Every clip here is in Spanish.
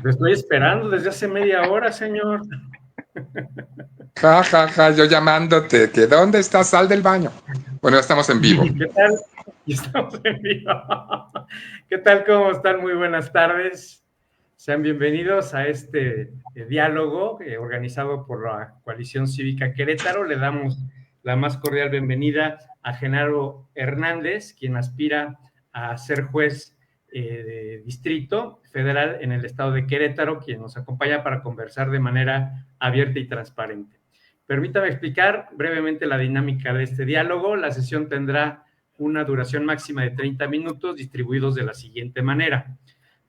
Te estoy esperando desde hace media hora, señor. Ja, ja, ja, yo llamándote, que ¿dónde estás? Sal del baño. Bueno, ya estamos en vivo. ¿Qué tal? Estamos en vivo. ¿Qué tal? ¿Cómo están? Muy buenas tardes. Sean bienvenidos a este diálogo organizado por la Coalición Cívica Querétaro. Le damos la más cordial bienvenida a Genaro Hernández, quien aspira a ser juez de distrito federal en el estado de Querétaro, quien nos acompaña para conversar de manera abierta y transparente. Permítame explicar brevemente la dinámica de este diálogo. La sesión tendrá una duración máxima de 30 minutos, distribuidos de la siguiente manera.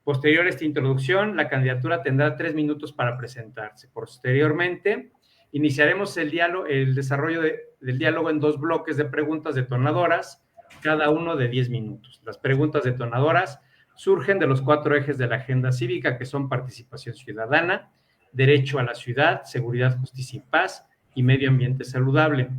Posterior a esta introducción, la candidatura tendrá 3 minutos para presentarse. Posteriormente, iniciaremos el desarrollo del diálogo en 2 bloques de preguntas detonadoras, cada uno de 10 minutos. Las preguntas detonadoras surgen de los 4 ejes de la agenda cívica, que son participación ciudadana, derecho a la ciudad, seguridad, justicia y paz, y medio ambiente saludable.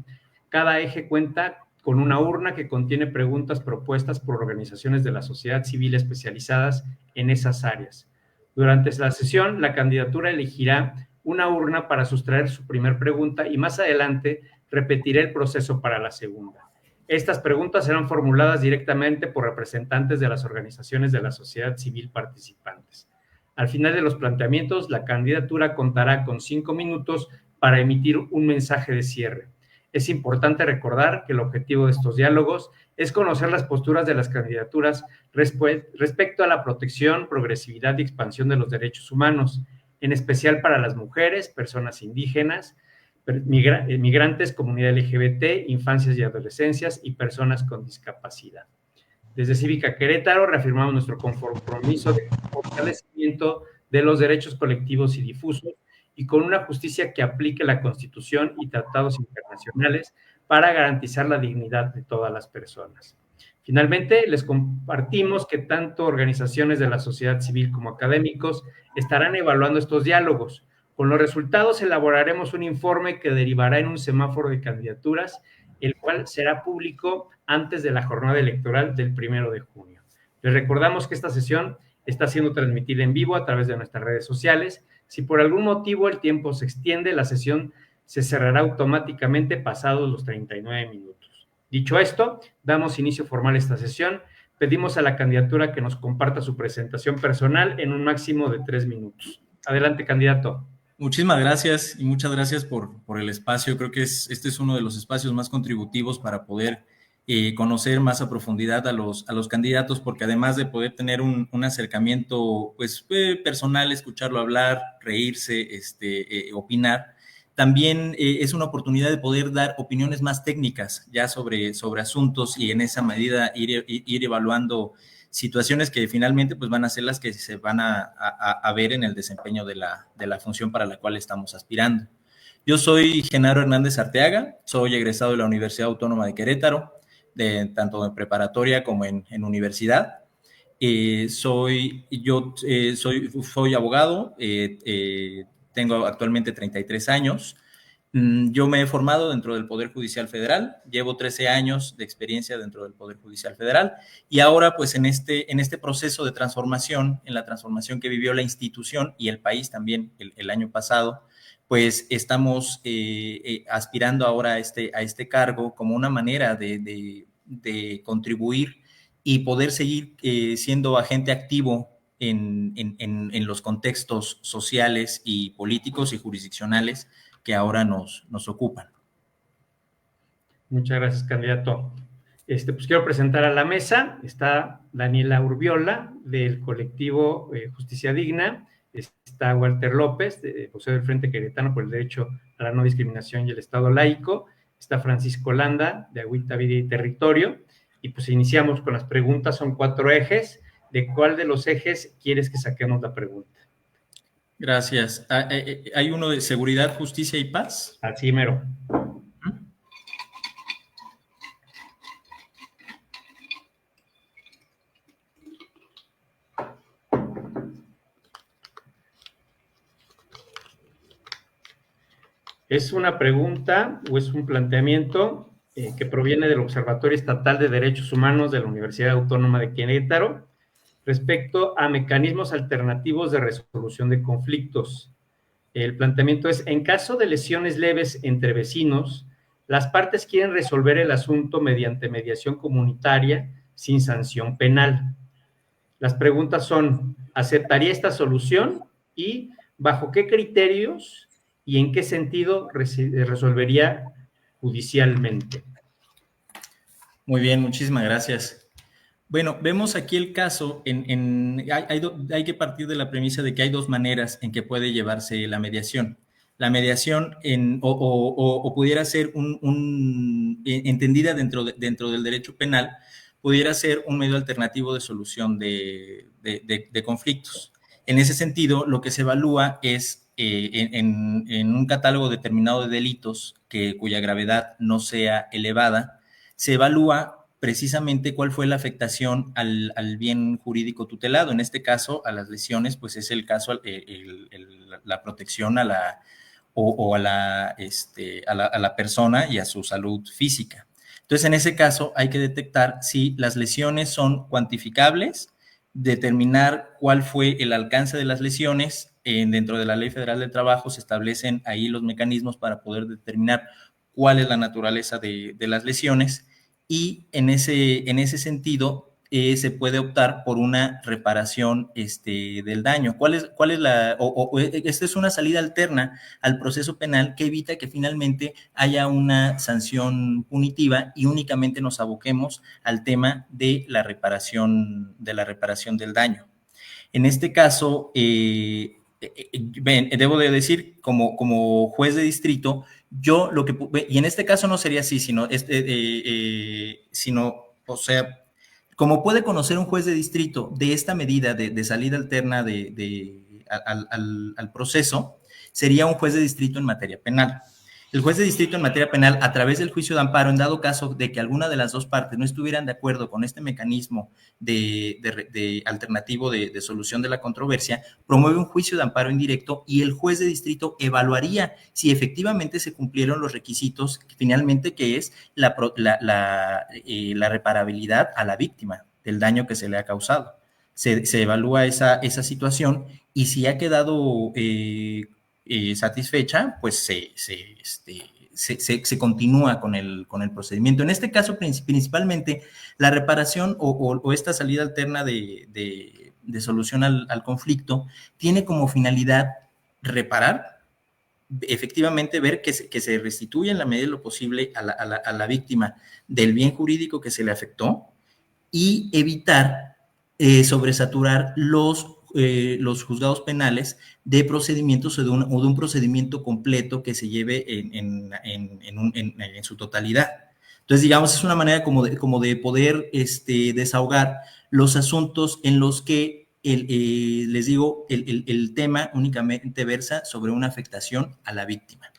Cada eje cuenta con una urna que contiene preguntas propuestas por organizaciones de la sociedad civil especializadas en esas áreas. Durante la sesión, la candidatura elegirá una urna para sustraer su primer pregunta y más adelante repetirá el proceso para la segunda. Estas preguntas serán formuladas directamente por representantes de las organizaciones de la sociedad civil participantes. Al final de los planteamientos, la candidatura contará con 5 minutos para emitir un mensaje de cierre. Es importante recordar que el objetivo de estos diálogos es conocer las posturas de las candidaturas respecto a la protección, progresividad y expansión de los derechos humanos, en especial para las mujeres, personas indígenas, migrantes, comunidad LGBT, infancias y adolescencias y personas con discapacidad. Desde Cívica Querétaro reafirmamos nuestro compromiso de fortalecimiento de los derechos colectivos y difusos y con una justicia que aplique la Constitución y tratados internacionales para garantizar la dignidad de todas las personas. Finalmente, les compartimos que tanto organizaciones de la sociedad civil como académicos estarán evaluando estos diálogos. Con los resultados elaboraremos un informe que derivará en un semáforo de candidaturas, el cual será público antes de la jornada electoral del 1 de junio. Les recordamos que esta sesión está siendo transmitida en vivo a través de nuestras redes sociales. Si por algún motivo el tiempo se extiende, la sesión se cerrará automáticamente pasados los 39 minutos. Dicho esto, damos inicio formal a esta sesión. Pedimos a la candidatura que nos comparta su presentación personal en un máximo de 3 minutos. Adelante, candidato. Muchísimas gracias y muchas gracias por el espacio. Creo que este es uno de los espacios más contributivos para poder conocer más a profundidad a los candidatos, porque además de poder tener un acercamiento pues, personal, escucharlo hablar, reírse, opinar, también es una oportunidad de poder dar opiniones más técnicas ya sobre asuntos y en esa medida ir evaluando situaciones que finalmente pues, van a ser las que se van a ver en el desempeño de la función para la cual estamos aspirando. Yo soy Genaro Hernández Arteaga, soy egresado de la Universidad Autónoma de Querétaro, tanto en preparatoria como en universidad. Soy abogado, tengo actualmente 33 años. Yo me he formado dentro del Poder Judicial Federal, llevo 13 años de experiencia dentro del Poder Judicial Federal y ahora pues en este proceso de transformación, en la transformación que vivió la institución y el país también el año pasado, pues estamos aspirando ahora a este cargo como una manera de contribuir y poder seguir siendo agente activo en los contextos sociales y políticos y jurisdiccionales que ahora nos ocupan. Muchas gracias, candidato. Pues quiero presentar a la mesa. Está Daniela Urbiola, del colectivo Justicia Digna. Está Walter López, vocero del Frente Queretano por el Derecho a la No Discriminación y el Estado Laico. Está Francisco Landa, de Agüita, Vida y Territorio. Y pues iniciamos con las preguntas. Son 4 ejes. ¿De cuál de los ejes quieres que saquemos la pregunta? Gracias. ¿Hay uno de seguridad, justicia y paz? Así mero. Es una pregunta o es un planteamiento que proviene del Observatorio Estatal de Derechos Humanos de la Universidad Autónoma de Querétaro, respecto a mecanismos alternativos de resolución de conflictos. El planteamiento es, en caso de lesiones leves entre vecinos, las partes quieren resolver el asunto mediante mediación comunitaria sin sanción penal. Las preguntas son, ¿aceptaría esta solución? Y ¿bajo qué criterios y en qué sentido resolvería judicialmente? Muy bien, muchísimas gracias. Bueno, vemos aquí el caso, hay que partir de la premisa de que hay dos maneras en que puede llevarse la mediación. La mediación pudiera ser entendida dentro del derecho penal, pudiera ser un medio alternativo de solución de conflictos. En ese sentido, lo que se evalúa es en un catálogo determinado de delitos cuya gravedad no sea elevada, se evalúa precisamente cuál fue la afectación al bien jurídico tutelado. En este caso, a las lesiones, pues es el caso, la protección a la persona y a su salud física. Entonces, en ese caso, hay que detectar si las lesiones son cuantificables, determinar cuál fue el alcance de las lesiones. Dentro de la Ley Federal del Trabajo se establecen ahí los mecanismos para poder determinar cuál es la naturaleza de las lesiones. Y en ese sentido se puede optar por una reparación del daño. Esta es una salida alterna al proceso penal que evita que finalmente haya una sanción punitiva y únicamente nos aboquemos al tema de la reparación del daño. En este caso, debo de decir, como juez de distrito, y en este caso no sería así, sino, o sea, como puede conocer un juez de distrito de esta medida de salida alterna al proceso, sería un juez de distrito en materia penal. El juez de distrito en materia penal, a través del juicio de amparo, en dado caso de que alguna de las dos partes no estuvieran de acuerdo con este mecanismo alternativo de solución de la controversia, promueve un juicio de amparo indirecto y el juez de distrito evaluaría si efectivamente se cumplieron los requisitos, finalmente, que es la reparabilidad a la víctima del daño que se le ha causado. Se evalúa esa situación y si ha quedado satisfecha, pues se continúa con el procedimiento. En este caso, principalmente, la reparación o esta salida alterna de solución al conflicto tiene como finalidad reparar, efectivamente ver que se restituye en la medida de lo posible a la víctima del bien jurídico que se le afectó y evitar sobresaturar los juzgados penales de procedimientos o de un procedimiento completo que se lleve en su totalidad. Entonces, digamos, es una manera como de poder desahogar los asuntos en los que, les digo, el tema únicamente versa sobre una afectación a la víctima.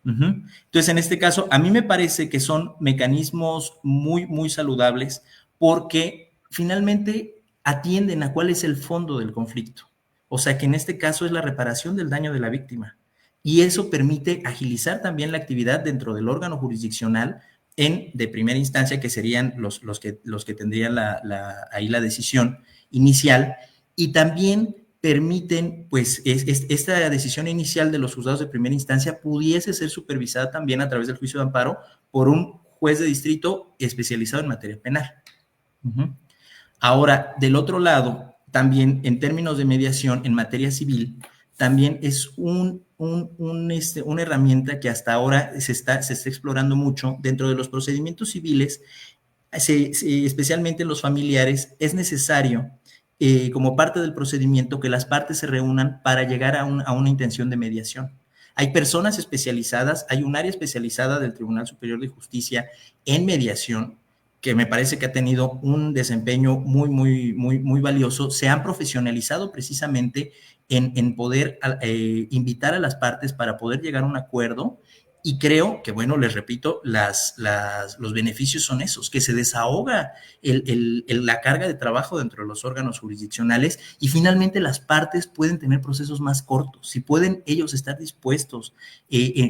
Entonces, en este caso, a mí me parece que son mecanismos muy, muy saludables porque finalmente atienden a cuál es el fondo del conflicto. O sea, que en este caso es la reparación del daño de la víctima. Y eso permite agilizar también la actividad dentro del órgano jurisdiccional de primera instancia, que serían los que tendrían ahí la decisión inicial, y también permiten, pues, esta decisión inicial de los juzgados de primera instancia pudiese ser supervisada también a través del juicio de amparo por un juez de distrito especializado en materia penal. Ahora, del otro lado, también en términos de mediación en materia civil, también es una herramienta que hasta ahora se está explorando mucho. Dentro de los procedimientos civiles, especialmente los familiares, es necesario, como parte del procedimiento, que las partes se reúnan para llegar a una intención de mediación. Hay personas especializadas, hay un área especializada del Tribunal Superior de Justicia en mediación, que me parece que ha tenido un desempeño muy, muy, muy, muy valioso. Se han profesionalizado precisamente en poder invitar a las partes para poder llegar a un acuerdo Y creo que, bueno, les repito, los beneficios son esos, que se desahoga la carga de trabajo dentro de los órganos jurisdiccionales y finalmente las partes pueden tener procesos más cortos, si pueden ellos estar dispuestos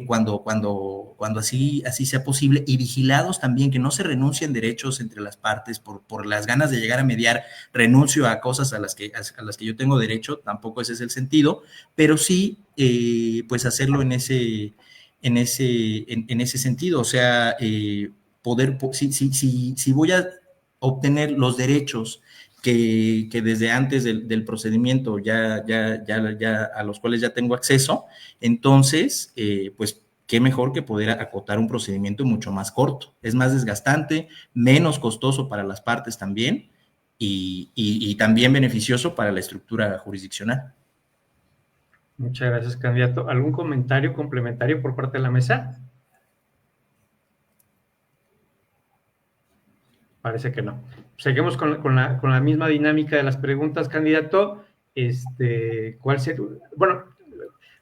cuando así sea posible y vigilados también, que no se renuncien derechos entre las partes por las ganas de llegar a mediar, renuncio a cosas a las que yo tengo derecho, tampoco ese es el sentido, pero sí, pues hacerlo en ese sentido, o sea, si voy a obtener los derechos que desde antes del procedimiento ya a los cuales ya tengo acceso, entonces, pues, qué mejor que poder acotar un procedimiento mucho más corto. Es más desgastante, menos costoso para las partes también y también beneficioso para la estructura jurisdiccional. Muchas gracias, candidato. ¿Algún comentario complementario por parte de la mesa? Parece que no. Seguimos con la misma dinámica de las preguntas, candidato. ¿Cuál sería? Bueno,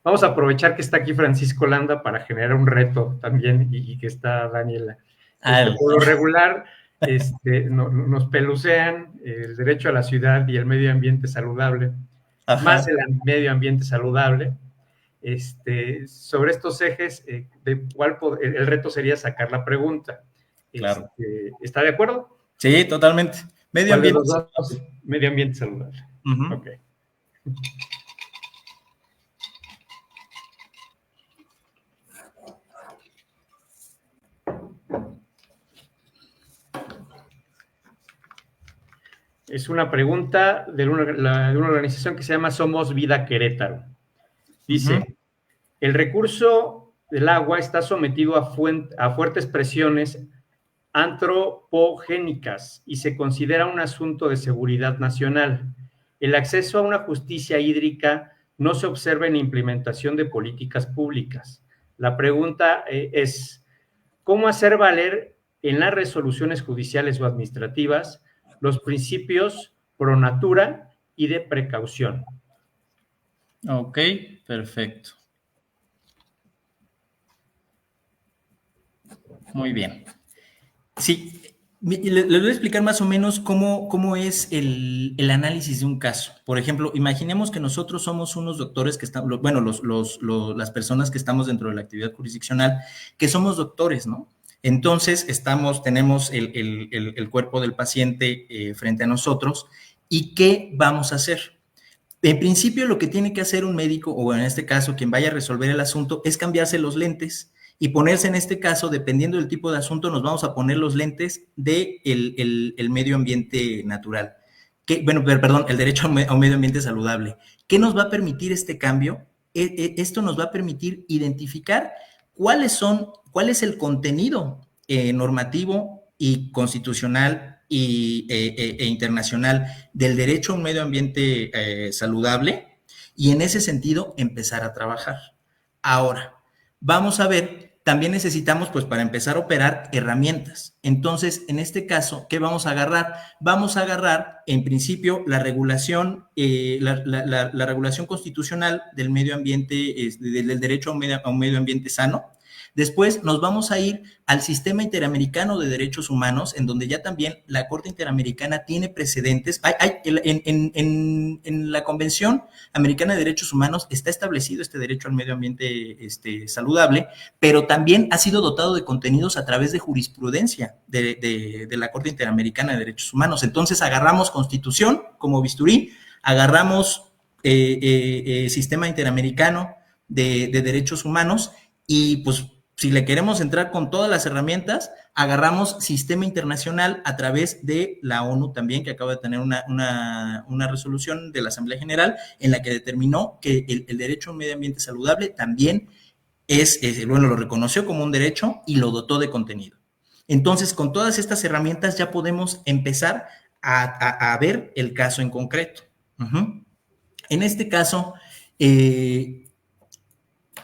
vamos a aprovechar que está aquí Francisco Landa para generar un reto también y que está Daniela. Por lo regular, nos pelucean el derecho a la ciudad y el medio ambiente saludable. Ajá. Más el medio ambiente saludable. Sobre estos ejes, el reto sería sacar la pregunta. Claro. ¿Está de acuerdo? Sí, totalmente. Medio ambiente saludable. Medio ambiente saludable. Uh-huh. Ok. Es una pregunta de una organización que se llama Somos Vida Querétaro. Dice, el recurso del agua está sometido a fuertes presiones antropogénicas y se considera un asunto de seguridad nacional. El acceso a una justicia hídrica no se observa en la implementación de políticas públicas. La pregunta es, ¿cómo hacer valer en las resoluciones judiciales o administrativas los principios pro natura y de precaución? Ok, perfecto. Muy bien. Sí, les voy a explicar más o menos cómo es el análisis de un caso. Por ejemplo, imaginemos que nosotros somos unos doctores que estamos, bueno, las personas que estamos dentro de la actividad jurisdiccional, que somos doctores, ¿no? Entonces, tenemos el cuerpo del paciente frente a nosotros, ¿y qué vamos a hacer? En principio, lo que tiene que hacer un médico, o en este caso, quien vaya a resolver el asunto, es cambiarse los lentes y ponerse, en este caso, dependiendo del tipo de asunto, nos vamos a poner los lentes del el medio ambiente natural. El derecho a un medio ambiente saludable. ¿Qué nos va a permitir este cambio? Esto nos va a permitir identificar cuál es el contenido normativo y constitucional e internacional del derecho a un medio ambiente saludable y en ese sentido empezar a trabajar. Ahora, vamos a ver, también necesitamos, pues, para empezar a operar herramientas. Entonces, en este caso, ¿qué vamos a agarrar? Vamos a agarrar, en principio, la regulación, la regulación constitucional del medio ambiente, del derecho a un medio ambiente sano. Después nos vamos a ir al Sistema Interamericano de Derechos Humanos, en donde ya también la Corte Interamericana tiene precedentes. En la Convención Americana de Derechos Humanos está establecido este derecho al medio ambiente saludable, pero también ha sido dotado de contenidos a través de jurisprudencia de la Corte Interamericana de Derechos Humanos. Entonces agarramos Constitución como bisturí, agarramos Sistema Interamericano de Derechos Humanos y pues si le queremos entrar con todas las herramientas, agarramos sistema internacional a través de la ONU también, que acaba de tener una resolución de la Asamblea General en la que determinó que el derecho a un medio ambiente saludable también lo reconoció como un derecho y lo dotó de contenido. Entonces, con todas estas herramientas ya podemos empezar a ver el caso en concreto. En este caso,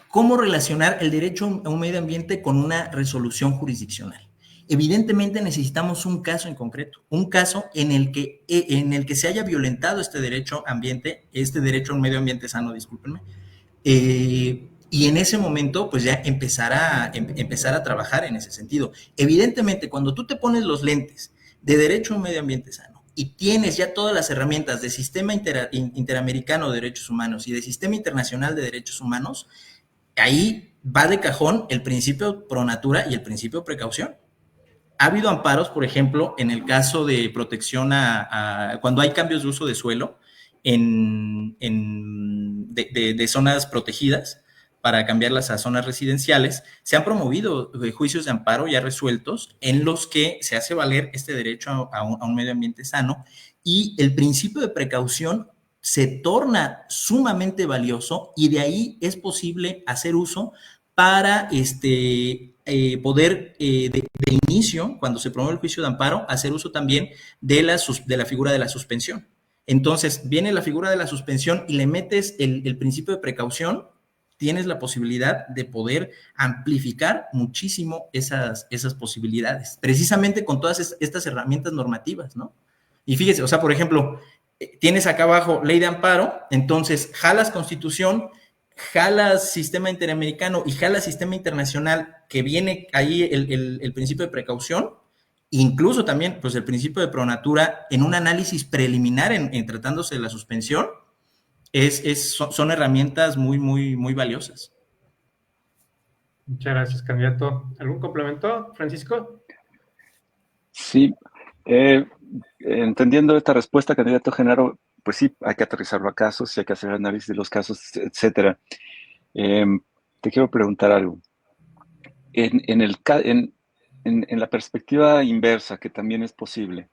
¿cómo relacionar el derecho a un medio ambiente con una resolución jurisdiccional? Evidentemente necesitamos un caso en concreto, un caso en el que se haya violentado este derecho a un medio ambiente sano, discúlpenme, y y en ese momento pues ya empezar a trabajar en ese sentido. Evidentemente, cuando tú te pones los lentes de derecho a un medio ambiente sano y tienes ya todas las herramientas del Sistema Interamericano de Derechos Humanos y del Sistema Internacional de Derechos Humanos, ahí va de cajón el principio pro natura y el principio de precaución. Ha habido amparos, por ejemplo, en el caso de protección cuando hay cambios de uso de suelo de zonas protegidas para cambiarlas a zonas residenciales. Se han promovido juicios de amparo ya resueltos en los que se hace valer este derecho a un medio ambiente sano, y el principio de precaución se torna sumamente valioso, y de ahí es posible hacer uso para poder de inicio, cuando se promueve el juicio de amparo, hacer uso también de la figura de la suspensión. Entonces, viene la figura de la suspensión y le metes el principio de precaución, tienes la posibilidad de poder amplificar muchísimo esas posibilidades, precisamente con todas estas herramientas normativas, ¿no? Y fíjese, o sea, por ejemplo, tienes acá abajo ley de amparo, entonces jalas Constitución, jalas sistema interamericano y jalas sistema internacional, que viene ahí el principio de precaución, incluso también pues el principio de pronatura en un análisis preliminar en tratándose de la suspensión, son herramientas muy, muy, muy valiosas. Muchas gracias, candidato. ¿Algún complemento, Francisco? Sí, entendiendo esta respuesta, candidato Genaro, pues sí, hay que aterrizarlo a casos y hay que hacer análisis de los casos, etcétera. Te quiero preguntar algo. En la perspectiva inversa, que también es posible,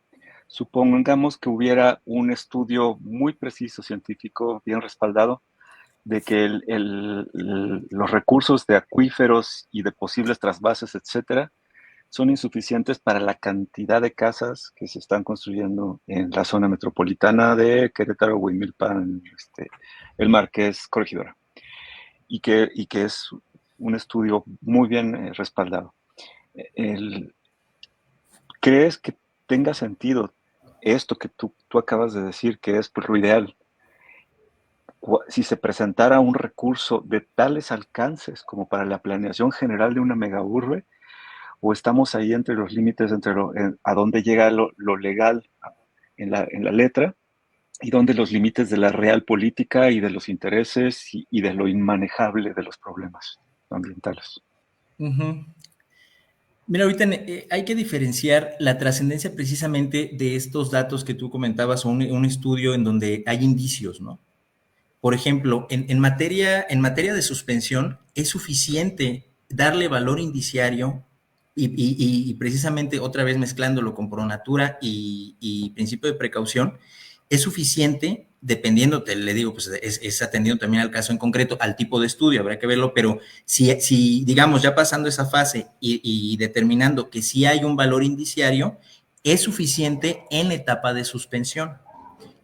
supongamos que hubiera un estudio muy preciso, científico, bien respaldado, de que los recursos de acuíferos y de posibles trasvases, etcétera, son insuficientes para la cantidad de casas que se están construyendo en la zona metropolitana de Querétaro, Huimilpan, El Marqués, Corregidora, y que es un estudio muy bien respaldado. ¿Crees que tenga sentido esto que tú acabas de decir, que es pues, lo ideal? Si se presentara un recurso de tales alcances como para la planeación general de una megaurbe, o estamos ahí entre los límites, a dónde llega lo legal en la letra y dónde los límites de la real política y de los intereses y de lo inmanejable de los problemas ambientales. Uh-huh. Mira, ahorita hay que diferenciar la trascendencia precisamente de estos datos que tú comentabas, un estudio en donde hay indicios, ¿no? Por ejemplo, en materia de suspensión, es suficiente darle valor indiciario y precisamente otra vez mezclándolo con pronatura y principio de precaución, es suficiente, dependiendo, le digo, pues es atendiendo también al caso en concreto, al tipo de estudio, habrá que verlo, pero si digamos, ya pasando esa fase y determinando que sí hay un valor indiciario, es suficiente en la etapa de suspensión.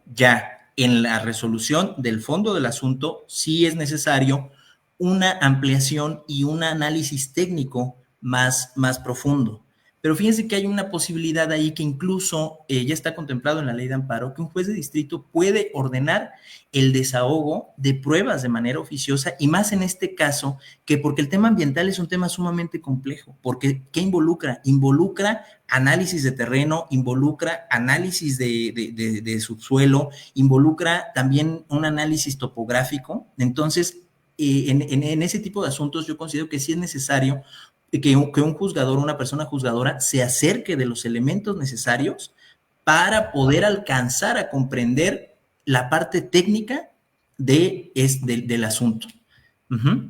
Ya en la resolución del fondo del asunto, sí es necesario una ampliación y un análisis técnico más profundo. Pero fíjense que hay una posibilidad ahí que incluso ya está contemplado en la ley de amparo, que un juez de distrito puede ordenar el desahogo de pruebas de manera oficiosa, y más en este caso, que porque el tema ambiental es un tema sumamente complejo, porque ¿qué involucra? Involucra análisis de terreno, involucra análisis de subsuelo, involucra también un análisis topográfico. Entonces, en ese tipo de asuntos yo considero que sí es necesario que un juzgador, una persona juzgadora, se acerque de los elementos necesarios para poder alcanzar a comprender la parte técnica del asunto. Uh-huh.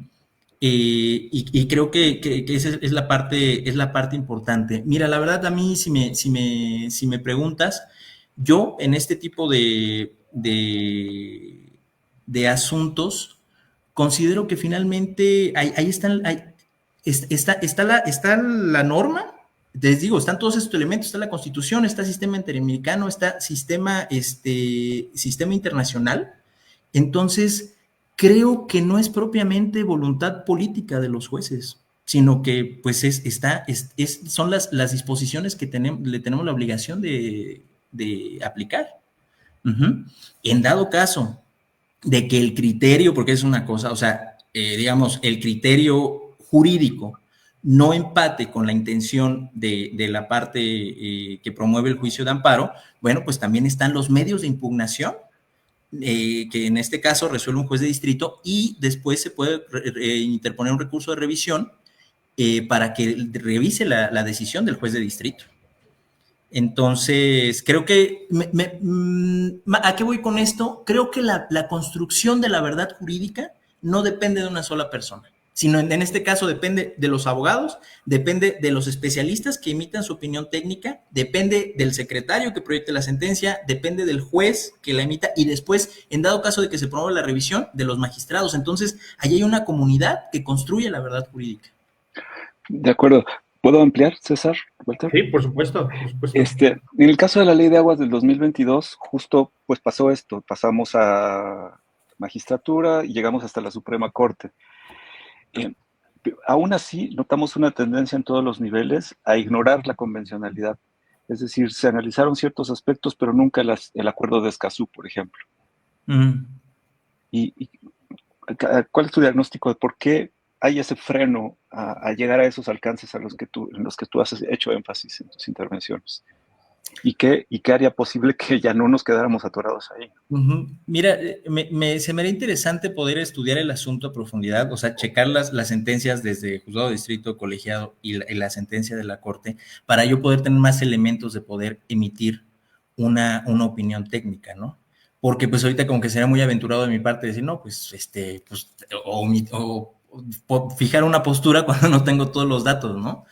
Y creo que esa es la parte importante. Mira, la verdad, a mí, si me preguntas, yo en este tipo de asuntos considero que finalmente ahí están, está la norma. Les digo, están todos estos elementos, está la Constitución, está el sistema interamericano, está sistema internacional. Entonces, creo que no es propiamente voluntad política de los jueces, sino que pues son las disposiciones que le tenemos la obligación de aplicar. Uh-huh. En dado caso de que el criterio, porque es una cosa, o sea, digamos, el criterio jurídico no empate con la intención de la parte que promueve el juicio de amparo, bueno, pues también están los medios de impugnación, que en este caso resuelve un juez de distrito y después se puede interponer un recurso de revisión para que revise la decisión del juez de distrito. Entonces, creo que, ¿a qué voy con esto? Creo que la construcción de la verdad jurídica no depende de una sola persona, sino en este caso depende de los abogados, depende de los especialistas que emitan su opinión técnica, depende del secretario que proyecte la sentencia, depende del juez que la emita y después, en dado caso de que se promueva la revisión, de los magistrados. Entonces, ahí hay una comunidad que construye la verdad jurídica. De acuerdo. ¿Puedo ampliar, César? ¿Walter? Sí, por supuesto. En el caso de la Ley de Aguas del 2022, justo pues pasó esto. Pasamos a magistratura y llegamos hasta la Suprema Corte. Aún así, notamos una tendencia en todos los niveles a ignorar la convencionalidad. Es decir, se analizaron ciertos aspectos, pero nunca el acuerdo de Escazú, por ejemplo. ¿Cuál es tu diagnóstico de por qué hay ese freno a llegar a esos alcances en los que tú has hecho énfasis en tus intervenciones? ¿Y qué haría posible que ya no nos quedáramos atorados ahí? Mira, se me haría interesante poder estudiar el asunto a profundidad, o sea, checar las sentencias desde juzgado, distrito, colegiado y la sentencia de la Corte, para yo poder tener más elementos de poder emitir una opinión técnica, ¿no? Porque pues ahorita como que sería muy aventurado de mi parte decir, no, pues, o fijar una postura cuando no tengo todos los datos, ¿no?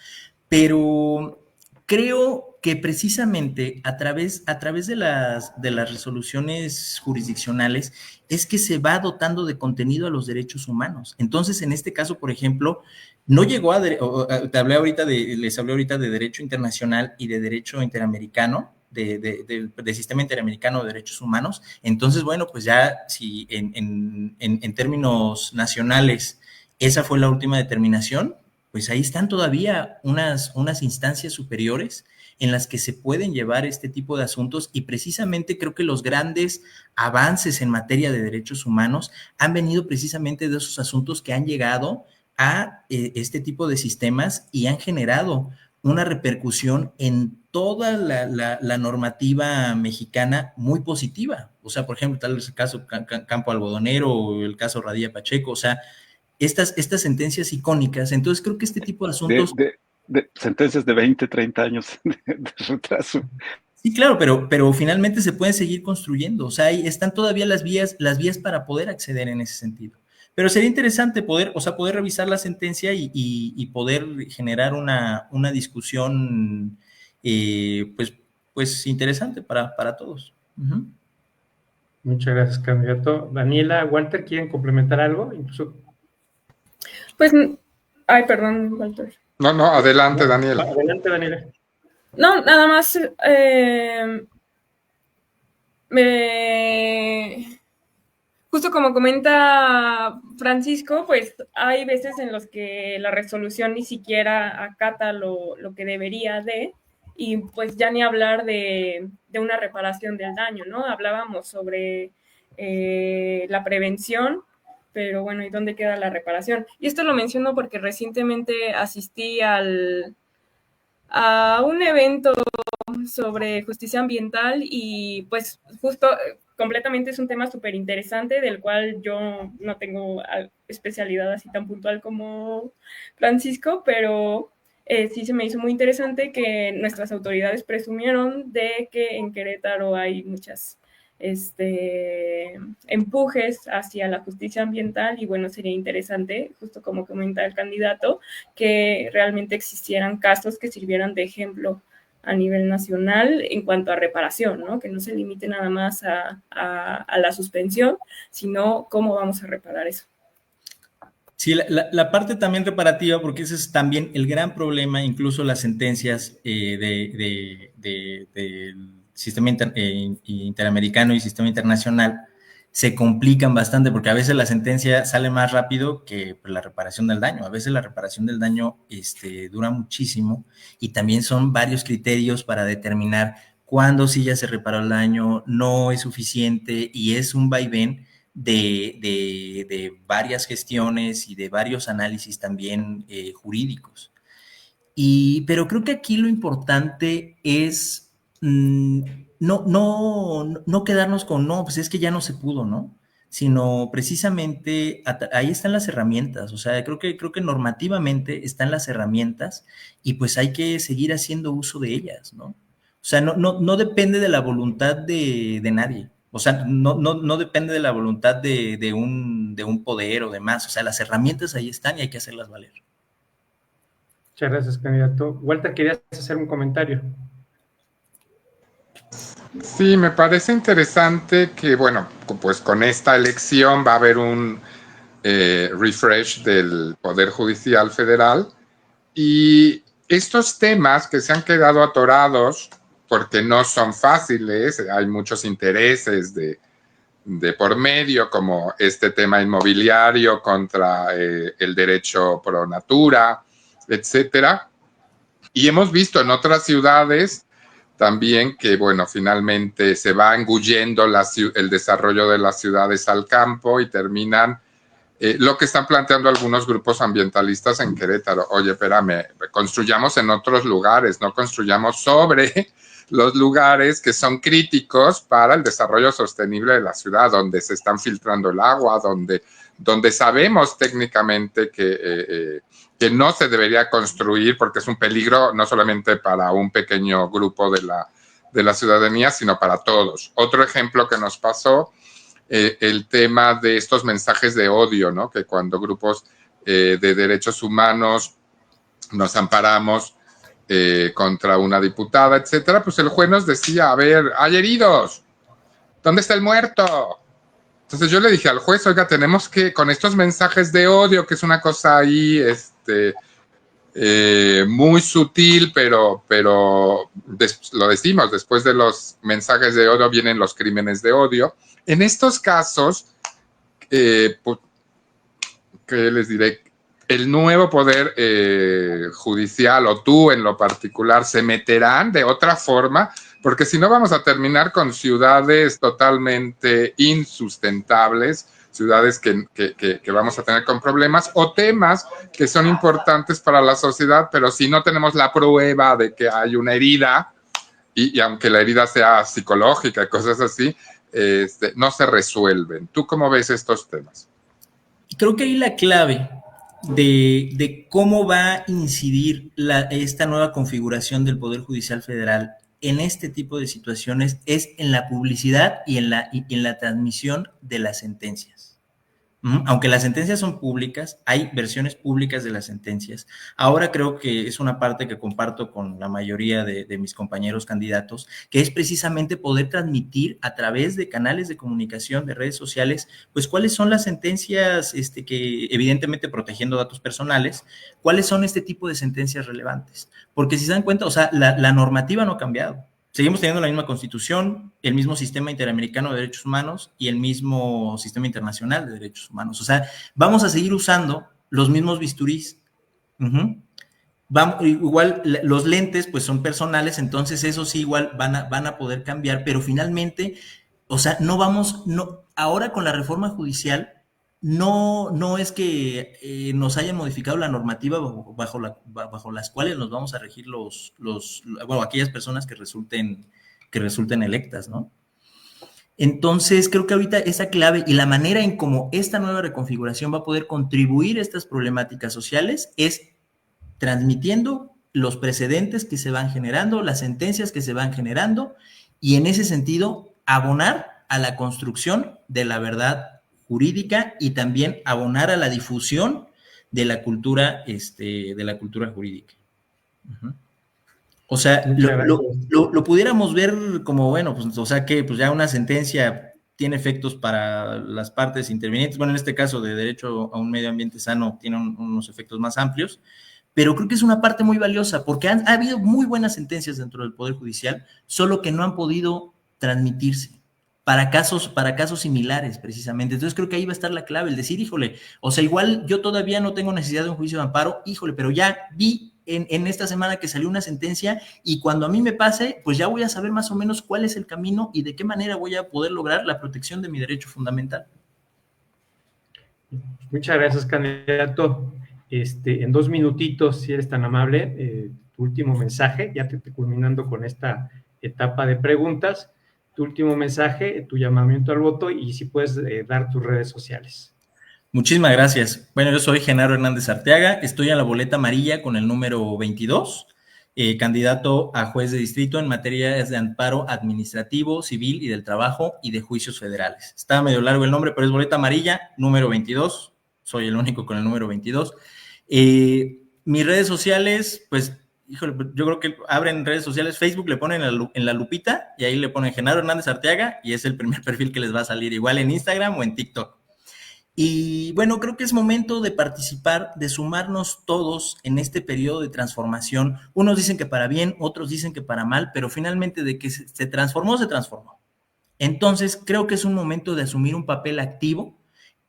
Pero creo que precisamente a través de las resoluciones jurisdiccionales es que se va dotando de contenido a los derechos humanos. Entonces, en este caso, por ejemplo, no llegó les hablé ahorita de derecho internacional y de derecho interamericano, de sistema interamericano de derechos humanos. Entonces, bueno, pues ya si en términos nacionales esa fue la última determinación, pues ahí están todavía unas instancias superiores en las que se pueden llevar este tipo de asuntos y precisamente creo que los grandes avances en materia de derechos humanos han venido precisamente de esos asuntos que han llegado a este tipo de sistemas y han generado una repercusión en toda la normativa mexicana muy positiva. O sea, por ejemplo, tal vez el caso Campo Algodonero o el caso Radilla Pacheco, o sea, estas sentencias icónicas. Entonces creo que este tipo de asuntos... De sentencias de 20, 30 años de retraso. Sí, claro, pero finalmente se pueden seguir construyendo. O sea, ahí están todavía las vías para poder acceder en ese sentido. Pero sería interesante poder revisar la sentencia y poder generar una discusión pues interesante para todos. Muchas gracias, candidato. Daniela, Walter, ¿quieren complementar algo? Incluso... Pues, perdón, Walter. No, adelante, Daniela. Adelante, Daniela. No, nada más justo como comenta Francisco, pues hay veces en los que la resolución ni siquiera acata lo que debería de, y pues ya ni hablar de una reparación del daño, ¿no? Hablábamos sobre la prevención, pero bueno, ¿y dónde queda la reparación? Y esto lo menciono porque recientemente asistí a un evento sobre justicia ambiental y pues justo completamente es un tema súper interesante del cual yo no tengo especialidad así tan puntual como Francisco, pero sí se me hizo muy interesante que nuestras autoridades presumieron de que en Querétaro hay muchas empujes hacia la justicia ambiental y bueno, sería interesante, justo como comenta el candidato, que realmente existieran casos que sirvieran de ejemplo a nivel nacional en cuanto a reparación, ¿no? Que no se limite nada más a la suspensión, sino cómo vamos a reparar eso. Sí, la parte también reparativa, porque ese es también el gran problema, incluso las sentencias del sistema interamericano y sistema internacional se complican bastante, porque a veces la sentencia sale más rápido que la reparación del daño. A veces la reparación del daño dura muchísimo y también son varios criterios para determinar cuándo sí ya se reparó el daño, no es suficiente y es un vaivén de varias gestiones y de varios análisis también jurídicos. Pero creo que aquí lo importante es no quedarnos con, no, pues es que ya no se pudo, ¿no? Sino precisamente ahí están las herramientas, o sea, creo que normativamente están las herramientas y pues hay que seguir haciendo uso de ellas, ¿no? O sea, no depende de la voluntad de nadie, o sea, no depende de la voluntad de un poder o demás, o sea, las herramientas ahí están y hay que hacerlas valer. Muchas gracias, candidato. Walter, querías hacer un comentario. Sí, me parece interesante que, bueno, pues con esta elección va a haber un refresh del Poder Judicial Federal y estos temas que se han quedado atorados porque no son fáciles, hay muchos intereses de por medio, como este tema inmobiliario contra el derecho pro natura, etcétera. Y hemos visto en otras ciudades también que, bueno, finalmente se va engullendo el desarrollo de las ciudades al campo y terminan lo que están planteando algunos grupos ambientalistas en Querétaro. Oye, espérame, construyamos en otros lugares, no construyamos sobre los lugares que son críticos para el desarrollo sostenible de la ciudad, donde se están filtrando el agua, donde sabemos técnicamente que no se debería construir porque es un peligro no solamente para un pequeño grupo de la ciudadanía, sino para todos. Otro ejemplo que nos pasó, el tema de estos mensajes de odio, ¿no? Que cuando grupos de derechos humanos nos amparamos contra una diputada, etcétera, pues el juez nos decía, a ver, hay heridos, ¿dónde está el muerto? Entonces yo le dije al juez, oiga, tenemos que, con estos mensajes de odio, que es una cosa ahí, muy sutil, pero lo decimos, después de los mensajes de odio vienen los crímenes de odio. En estos casos, pues, ¿qué les diré? El nuevo poder judicial o tú en lo particular se meterán de otra forma, porque si no vamos a terminar con ciudades totalmente insustentables, ciudades que vamos a tener con problemas o temas que son importantes para la sociedad, pero si no tenemos la prueba de que hay una herida, y aunque la herida sea psicológica y cosas así, no se resuelven. ¿Tú cómo ves estos temas? Creo que ahí la clave de cómo va a incidir esta nueva configuración del Poder Judicial Federal en este tipo de situaciones es en la publicidad y en la transmisión de las sentencias. Aunque las sentencias son públicas, hay versiones públicas de las sentencias. Ahora creo que es una parte que comparto con la mayoría de mis compañeros candidatos, que es precisamente poder transmitir a través de canales de comunicación, de redes sociales, pues cuáles son las sentencias que evidentemente protegiendo datos personales, cuáles son este tipo de sentencias relevantes. Porque si se dan cuenta, o sea, la normativa no ha cambiado. Seguimos teniendo la misma Constitución, el mismo sistema interamericano de derechos humanos y el mismo sistema internacional de derechos humanos. O sea, vamos a seguir usando los mismos bisturís. Igual los lentes pues son personales, entonces eso sí igual van a poder cambiar, pero finalmente, o sea, ahora con la reforma judicial no es que nos hayan modificado la normativa bajo las cuales nos vamos a regir aquellas personas que resulten electas, ¿no? Entonces, creo que ahorita esa clave y la manera en cómo esta nueva reconfiguración va a poder contribuir a estas problemáticas sociales es transmitiendo los precedentes que se van generando, las sentencias que se van generando y en ese sentido abonar a la construcción de la verdad jurídica y también abonar a la difusión de la cultura jurídica. O sea, lo pudiéramos ver como, bueno, pues, o sea que pues ya una sentencia tiene efectos para las partes intervinientes. Bueno, en este caso de derecho a un medio ambiente sano tiene unos efectos más amplios, pero creo que es una parte muy valiosa porque ha habido muy buenas sentencias dentro del Poder Judicial, solo que no han podido transmitirse para casos similares, precisamente. Entonces creo que ahí va a estar la clave, el decir, híjole, o sea, igual yo todavía no tengo necesidad de un juicio de amparo, híjole, pero ya vi en esta semana que salió una sentencia y cuando a mí me pase, pues ya voy a saber más o menos cuál es el camino y de qué manera voy a poder lograr la protección de mi derecho fundamental. Muchas gracias, candidato. En 2 minutitos, si eres tan amable, tu último mensaje, ya culminando con esta etapa de preguntas, tu último mensaje, tu llamamiento al voto y si puedes dar tus redes sociales. Muchísimas gracias. Bueno, yo soy Genaro Hernández Arteaga, estoy en la boleta amarilla con el número 22, candidato a juez de distrito en materias de amparo administrativo, civil y del trabajo y de juicios federales. Está medio largo el nombre, pero es boleta amarilla, número 22, soy el único con el número 22. Mis redes sociales, pues, híjole, yo creo que abren redes sociales, Facebook le ponen en la lupita y ahí le ponen Genaro Hernández Arteaga y es el primer perfil que les va a salir, igual en Instagram o en TikTok. Y bueno, creo que es momento de participar, de sumarnos todos en este periodo de transformación. Unos dicen que para bien, otros dicen que para mal, pero finalmente de que se transformó, se transformó. Entonces, creo que es un momento de asumir un papel activo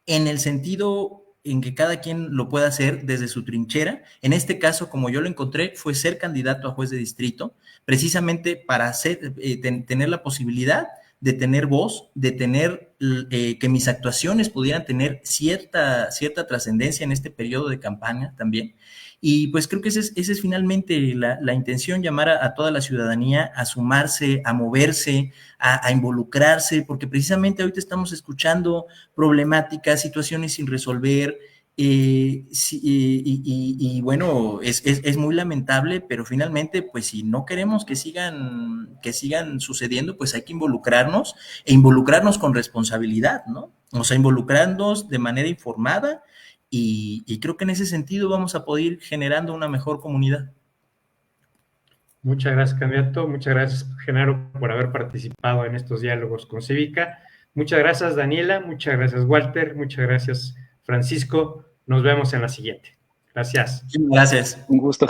en el sentido en que cada quien lo pueda hacer desde su trinchera. En este caso, como yo lo encontré, fue ser candidato a juez de distrito, precisamente para tener la posibilidad de tener voz, de tener que mis actuaciones pudieran tener cierta trascendencia en este periodo de campaña también. Y pues creo que esa es finalmente la intención, llamar a toda la ciudadanía a sumarse, a moverse, a involucrarse, porque precisamente ahorita estamos escuchando problemáticas, situaciones sin resolver, y bueno, es muy lamentable, pero finalmente, pues si no queremos que sigan sucediendo, pues hay que involucrarnos e involucrarnos con responsabilidad, ¿no? O sea, involucrarnos de manera informada y creo que en ese sentido vamos a poder ir generando una mejor comunidad. Muchas gracias, candidato. Muchas gracias, Genaro, por haber participado en estos diálogos con Cívica. Muchas gracias, Daniela. Muchas gracias, Walter. Muchas gracias, Francisco. Nos vemos en la siguiente. Gracias. Gracias. Un gusto.